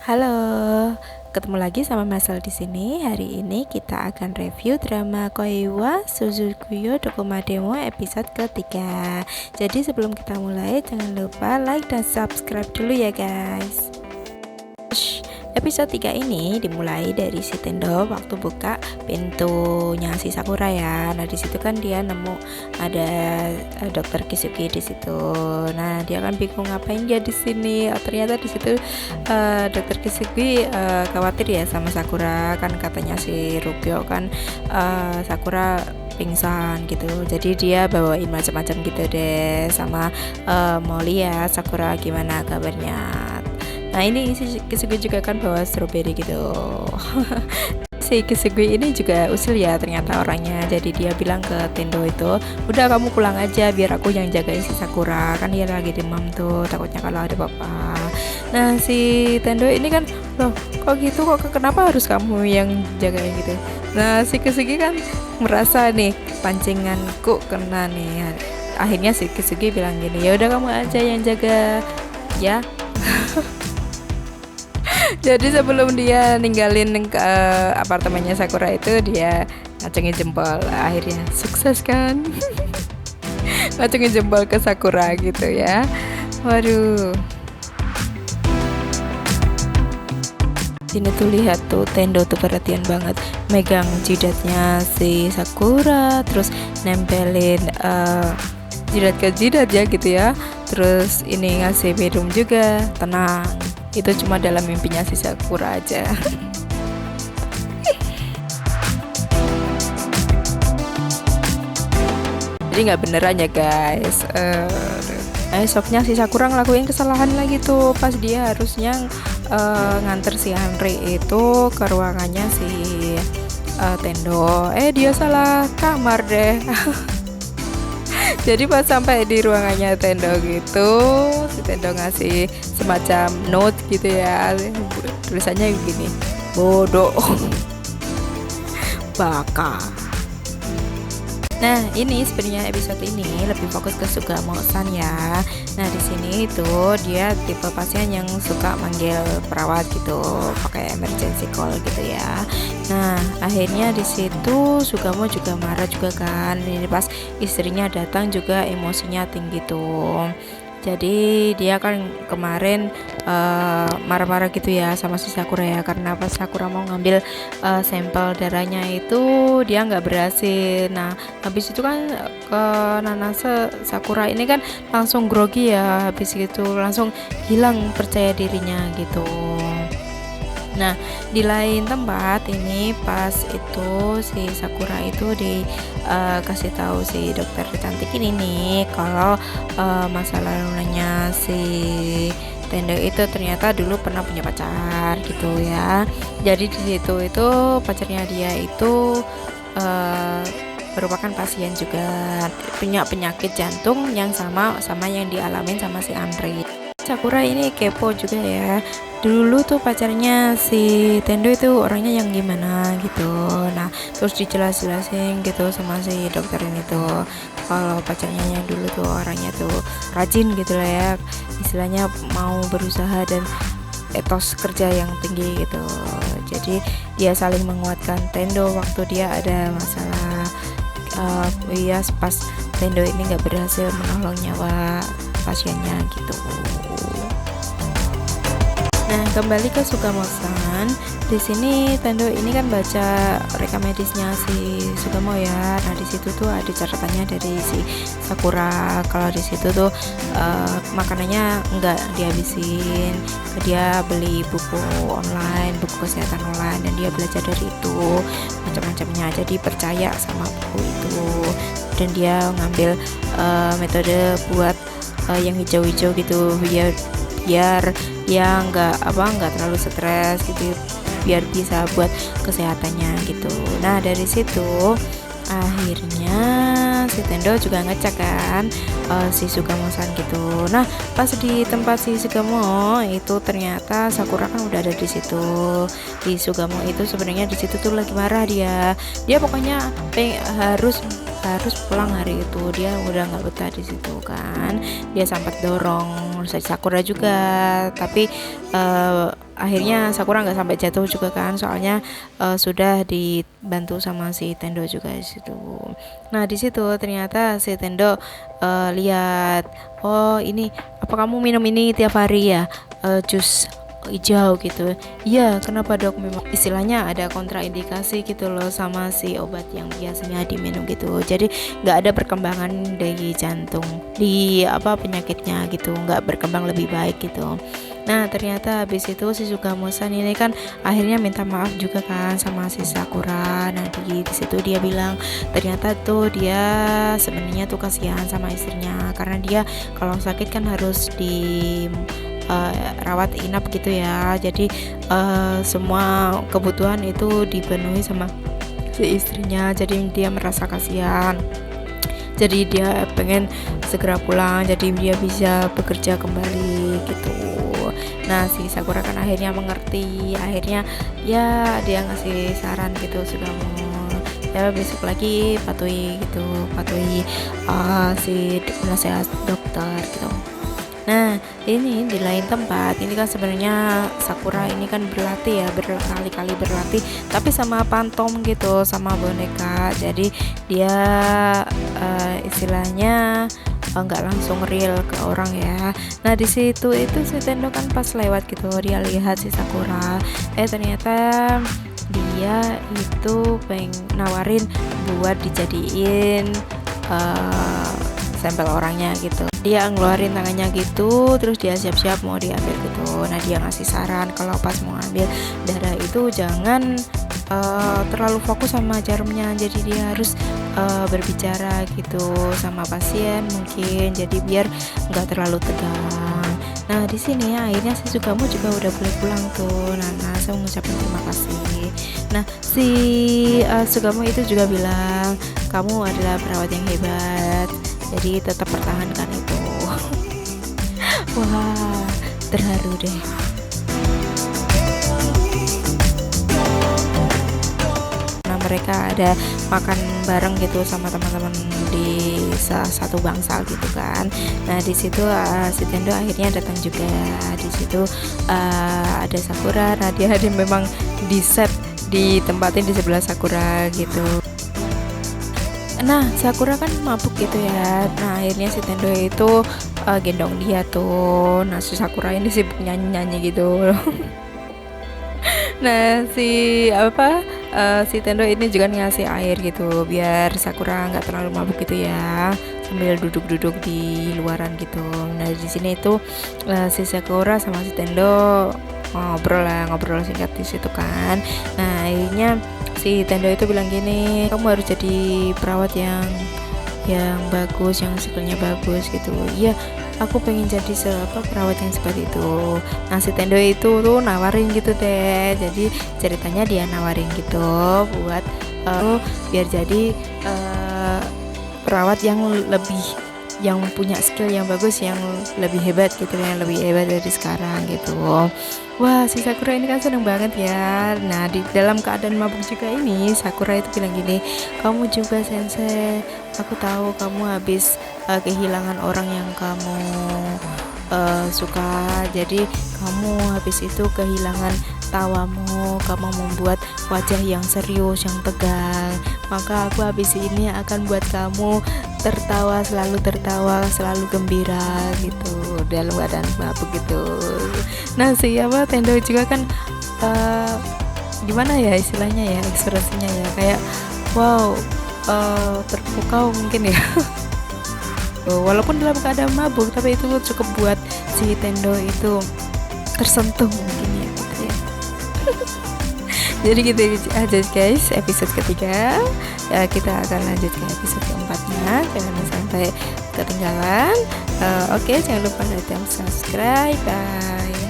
Halo, ketemu lagi sama Masal di sini. Hari ini kita akan review drama Koiwa Suzukuyo Dokumademo episode ketiga. Jadi sebelum kita mulai, jangan lupa like dan subscribe dulu ya guys. Episode 3 ini dimulai dari si Tendo waktu buka pintunya si Sakura ya. Nah, di situ kan dia nemu ada dokter Kisugi di situ. Nah, dia kan bingung ngapain dia di sini. Oh, ternyata di situ dokter Kisugi khawatir ya sama Sakura, kan katanya si Rubio kan Sakura pingsan gitu, jadi dia bawain macam-macam gitu deh sama mau lihat Sakura gimana kabarnya. Nah, ini si Kisugi juga kan bawa strawberry gitu. Si Kisugi ini juga usil ya ternyata orangnya. Jadi dia bilang ke Tendo itu, udah kamu pulang aja biar aku yang jagain si Sakura, kan dia lagi demam tuh, takutnya kalau ada apa-apa. Nah, si Tendo ini kan, loh kok gitu, kok kenapa harus kamu yang jagain gitu. Nah, si Kisugi kan merasa nih pancinganku kena nih. Akhirnya si Kisugi bilang gini, ya udah kamu aja yang jaga ya. Jadi sebelum dia ninggalin apartemennya Sakura itu, dia ngacungin jempol. Akhirnya sukses kan. Ngacungin jempol ke Sakura gitu ya. Waduh. Sini tuh lihat tuh Tendo tuh perhatian banget megang jidatnya si Sakura, terus nempelin jidat ke jidat ya gitu ya. Terus ini ngasih minum juga, tenang. Itu cuma dalam mimpinya si Sakura aja. Jadi nggak beneran ya guys. Esoknya si Sakura ngelakuin kesalahan lagi tuh, pas dia harusnya nganter si Henry itu ke ruangannya si Tendo. Dia salah kamar deh. Jadi pas sampai di ruangannya Tendo gitu, si Tendo ngasih semacam note gitu ya, tulisannya begini, bodoh, baka. Nah, ini sebenarnya episode ini lebih fokus ke Sugamo-san ya. Nah, di sini itu dia tipe pasien yang suka manggil perawat gitu, pakai emergency call gitu ya. Nah, akhirnya di situ Sugamo juga marah juga kan. Ini pas istrinya datang juga emosinya tinggi tuh. Jadi dia kan kemarin marah-marah gitu ya sama si Sakura ya, karena pas Sakura mau ngambil sampel darahnya itu dia nggak berhasil. Nah, habis itu kan ke Nanase, Sakura ini kan langsung grogi ya, habis gitu langsung hilang percaya dirinya gitu. Nah, di lain tempat ini pas itu si Sakura itu kasih tahu si dokter cantik ini nih kalau masa lalunya si Tendo itu ternyata dulu pernah punya pacar gitu ya. Jadi di situ itu pacarnya dia itu merupakan pasien juga, punya penyakit jantung yang sama yang dialamin sama si Andre. Sakura ini kepo juga ya, dulu tuh pacarnya si Tendo itu orangnya yang gimana gitu. Nah, terus dijelas-jelasin gitu sama si dokter ini tuh kalau pacarnya yang dulu tuh orangnya tuh rajin gitu lah ya, istilahnya mau berusaha dan etos kerja yang tinggi gitu. Jadi dia saling menguatkan Tendo waktu dia ada masalah. Pas Tendo ini nggak berhasil menolong nyawa pasiennya gitu. Nah, kembali ke Sugamo-san. Di sini Tendo ini kan baca rekam medisnya si Sugamo ya. Nah, di situ tuh ada catatannya dari si Sakura kalau di situ tuh makanannya enggak dihabisin. Dia beli buku online, buku kesehatan online, dan dia belajar dari itu macam-macamnya. Jadi percaya sama buku itu. Dan dia ngambil metode buat yang hijau-hijau gitu biar ya nggak terlalu stres gitu, biar bisa buat kesehatannya gitu. Nah, dari situ akhirnya si Tendo juga ngecek kan si Sugamo-san gitu. Nah, pas di tempat si Sugamo itu ternyata Sakura kan udah ada di situ. Di Sugamo itu sebenarnya di situ tuh lagi marah dia pokoknya harus harus pulang hari itu. Dia udah nggak betah di situ kan. Dia sempat dorong Sakura juga, tapi akhirnya Sakura nggak sampai jatuh juga kan, soalnya sudah dibantu sama si Tendo juga di situ. Nah di situ ternyata si Tendo lihat, oh ini apa kamu minum ini tiap hari ya, jus hijau gitu. Iya, kenapa dok? Memang istilahnya ada kontraindikasi gitu loh sama si obat yang biasanya diminum gitu. Jadi nggak ada perkembangan dari jantung di penyakitnya gitu, nggak berkembang lebih baik gitu. Nah ternyata habis itu si Sugamo-san ini kan akhirnya minta maaf juga kan sama si Sakura. Nah di situ dia bilang ternyata tuh dia sebenarnya tuh kasihan sama istrinya, karena dia kalau sakit kan harus di rawat inap gitu ya. Jadi semua kebutuhan itu dipenuhi sama si istrinya. Jadi dia merasa kasihan. Jadi dia pengen segera pulang. Jadi dia bisa bekerja kembali gitu. Nah si Sakura kan akhirnya mengerti. Akhirnya ya dia ngasih saran gitu, sudah mau ya besok lagi patuhi si nasihat dokter gitu. Nah ini di lain tempat, ini kan sebenarnya Sakura ini kan berlatih ya, berkali-kali berlatih, tapi sama pantom gitu, sama boneka. Jadi dia istilahnya nggak langsung real ke orang ya. Nah di situ itu si Tendo kan pas lewat gitu, dia lihat si Sakura, ternyata dia itu pengen nawarin buat dijadiin sampel orangnya gitu. Dia ngeluarin tangannya gitu, terus dia siap-siap mau diambil gitu. Nah dia ngasih saran kalau pas mau ambil darah itu jangan terlalu fokus sama jarumnya, jadi dia harus berbicara gitu sama pasien mungkin, jadi biar nggak terlalu tegang. Nah di sini akhirnya si Sugamo juga udah boleh pulang tuh. Nah saya mengucapkan terima kasih. Nah si Sugamo itu juga bilang kamu adalah perawat yang hebat, jadi tetap pertahankan itu. Wah terharu deh. Nah mereka ada makan bareng gitu sama teman-teman di salah satu bangsal gitu kan. Nah di situ si Tendo akhirnya datang juga. Di situ ada Sakura. Nah dia memang di set ditempatin di sebelah Sakura gitu. Nah Sakura kan mabuk gitu ya. Nah akhirnya si Tendo itu gendong dia tuh. Nah si Sakura ini sibuk nyanyi-nyanyi gitu. Nah si Tendo ini juga ngasih air gitu biar Sakura nggak terlalu mabuk gitu ya, sambil duduk-duduk di luaran gitu. Nah di sini itu si Sakura sama si Tendo ngobrol singkat di situ kan. Nah akhirnya si Tendo itu bilang gini, kamu harus jadi perawat yang bagus, yang skillnya bagus gitu. Iya aku pengen jadi perawat yang seperti itu. Nah si Tendo itu tuh nawarin gitu deh. Jadi ceritanya dia nawarin gitu buat biar jadi perawat yang punya skill yang bagus, yang lebih hebat gitu, yang lebih hebat dari sekarang gitu. Wah si Sakura ini kan seneng banget ya. Nah di dalam keadaan mabuk juga ini Sakura itu bilang gini, kamu juga sensei, aku tahu kamu habis kehilangan orang yang kamu suka, jadi kamu habis itu kehilangan tawamu, kamu membuat wajah yang serius, yang tegang, maka aku habis ini akan buat kamu tertawa, selalu gembira gitu dalam keadaan mabuk gitu. Nah siapa Tendo juga kan gimana ya istilahnya ya, ekspresinya ya, kayak wow, terpukau mungkin ya. Walaupun dalam keadaan mabuk, tapi itu cukup buat si Tendo itu tersentuh mungkin ya gitu ya. Jadi gitu aja guys episode ketiga ya, kita akan lanjut ke episode keempatnya, jangan sampai ketinggalan. Oke, jangan lupa like dan subscribe. Bye.